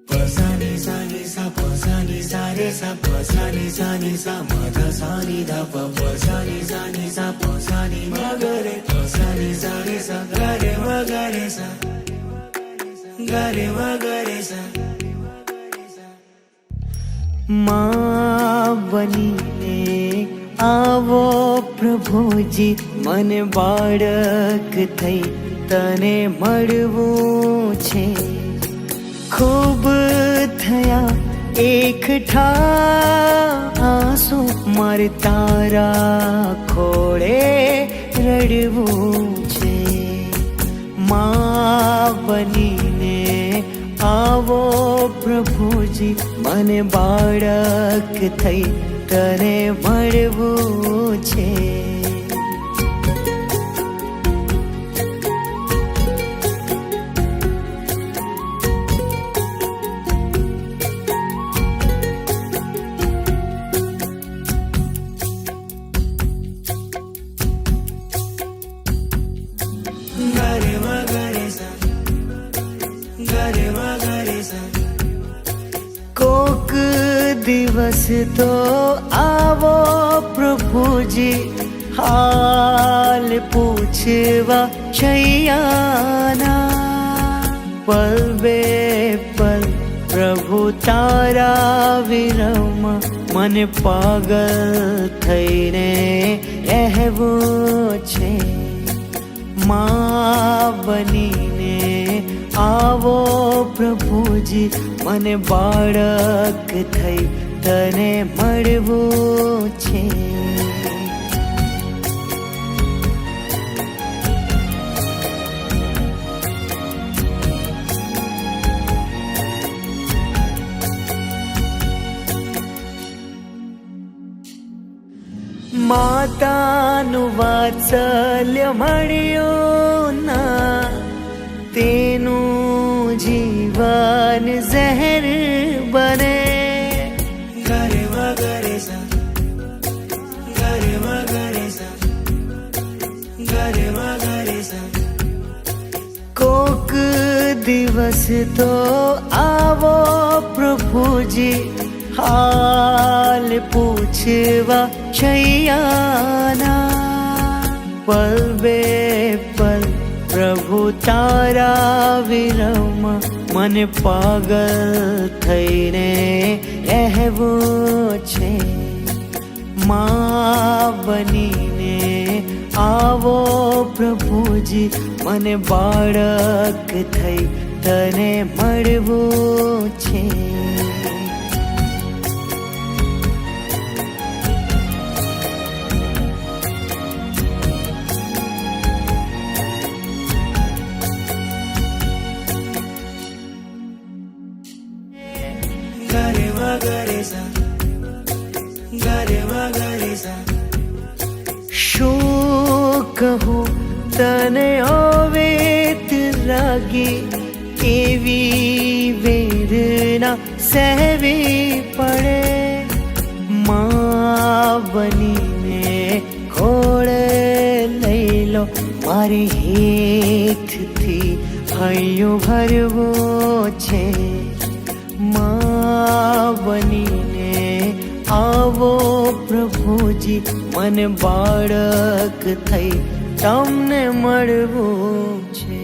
Pasani sani sa pasani sa re sa pasani sani sa madha sani dha pa pasani sani sa pasani magare pasani sani sa gare magare sa gare magare sa माँ बनीने आवो प्रभुजी મને બાળક થઈ તને મળવું છે ખૂબ થયા એકઠા આંસુ મારે તારા ખોળે રડવું છે માં બનીને આવો પ્રભુજી મને બાળક થઈ તને મળવું છે gare magare sa gare magare sa કોક દિવસ તો આવો પ્રભુજી હાલ પૂછવા છૈયાના પલ બે પલ પ્રભુ તારા વિરહમાં મને પાગલ થઈને રહેવું છે માં બનીને આવો પ્રભુજી મને બાળક થઈ તને મળવું છે માતાનું વાત્સલ્ય મળ્યું ના તેનું જીવન ઝેર બને gare magare sa gare magare sa gare magare sa કોક દિવસ તો આવો પ્રભુજી હાલ પૂછવા છૈયાના પલ બે પલ પ્રભુ તારા વિરહમાં મને પાગલ થઈને રહેવું છે માં બનીને આવો પ્રભુજી મને બાળક થઈ તને મળવું છે gare magare sa gare magare sa શું કહું તને અવેત લાગી એવી વેદના સહેવી પડે માં બનીને ખોળે લઈ લો મારી હેઠથી હૈયું ભરવું છે માં બનીને આવો પ્રભુજી મને બાળક થઈ તમને મળવું છે